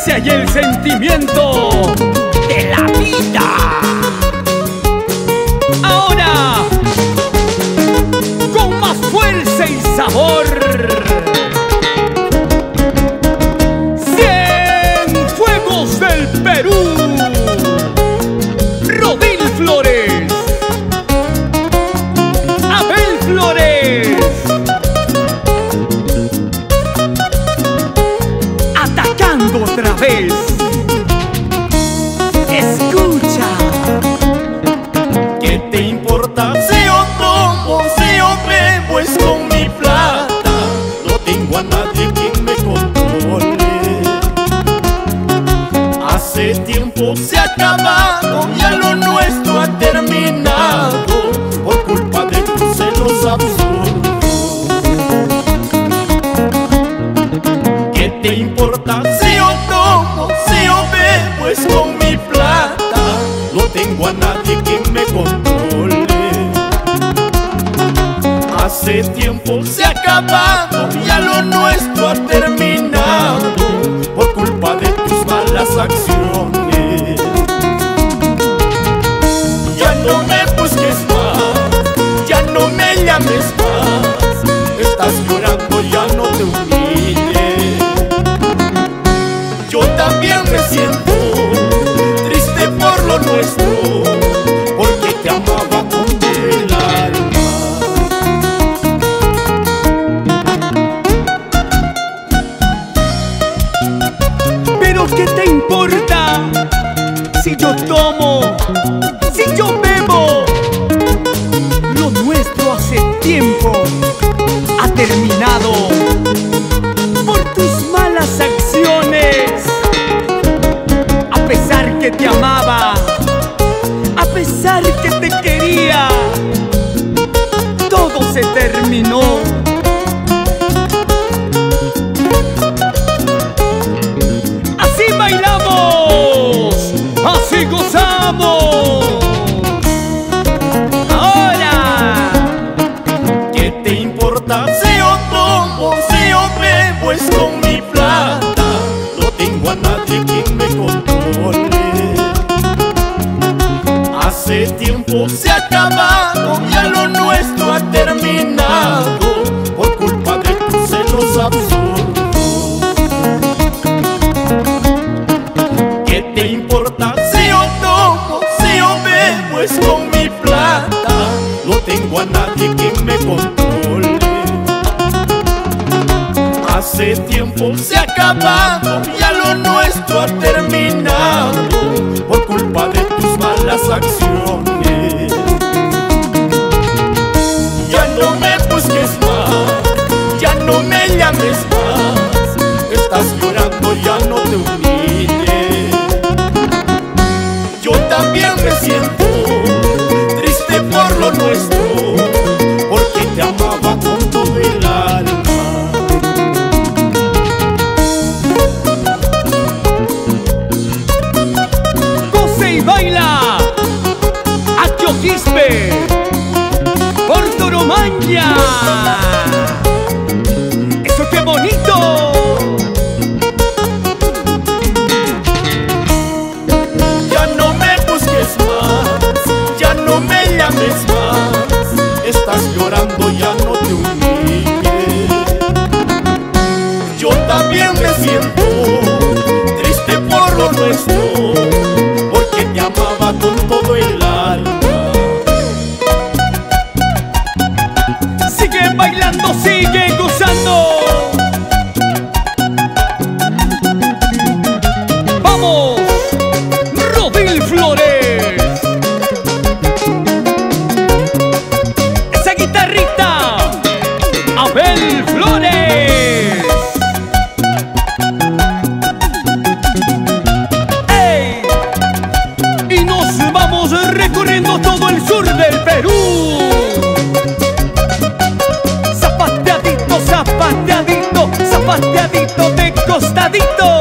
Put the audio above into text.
esencia y el sentimiento de la vida. Ahora, con más fuerza y sabor, Cienfuegos del Perú, Rodil Flores, Abel Flores, atacando otra vez. Escucha. ¿Qué te importa si yo tomo, si yo bebo? Es con mi plata, no tengo a nadie quien me controle. Hace tiempo se ha acabado, ya lo nuestro ha terminado, por culpa de tus celos absurdos. ¿Qué te importa si yo tomo, si yo bebo? Es con mi plata, no tengo a nadie quien me controle. Hace tiempo se ha acabado, ya lo nuestro ha terminado, por culpa de tus malas acciones. Ya no me busques más, ya no me llames más, estás llorando, ya no te humilles. Yo también me siento triste por lo nuestro, porque te amaba con todo el alma. Pero ¿qué te importa si yo tomo, si yo bebo? Lo nuestro hace tiempo ha terminado por tus malas acciones. A pesar que te amaba, a pesar que te quería, todo se terminó. Así bailamos, así gozamos. Ahora, ¿qué te importa si yo tomo, si yo bebo? Es con mi plata, no tengo a nadie quien me controle. Hace tiempo se ha acabado, ya lo nuestro ha terminado, por culpa de tus celos absurdos. ¿Qué te importa si yo tomo, si yo bebo? Es con mi plata, no tengo a nadie quien me controle. Hace tiempo se ha acabado, ya lo nuestro ha terminado, por culpa de tus malas acciones. Ya no me busques más, ya no me llames más, estás llorando, ya no te humilles. Yo también me siento triste por lo nuestro, porque te amaba con todo el alma. goce y baila, Aquioquispe, por Toromaña. ¡Eso qué bonito! Ya no me busques más, ya no me llames más, estás llorando, ya no te humilles. Yo también me siento triste por lo nuestro, porque te amaba con todo el alma. Sigue bailando, sigue gozando. ¡Vamos! Rodil Flores. Esa guitarrita, Abel Flores. ¡Ey! Y nos vamos recorriendo todo el sur del Perú. Zapateadito, zapateadito, zapateadito de costadito.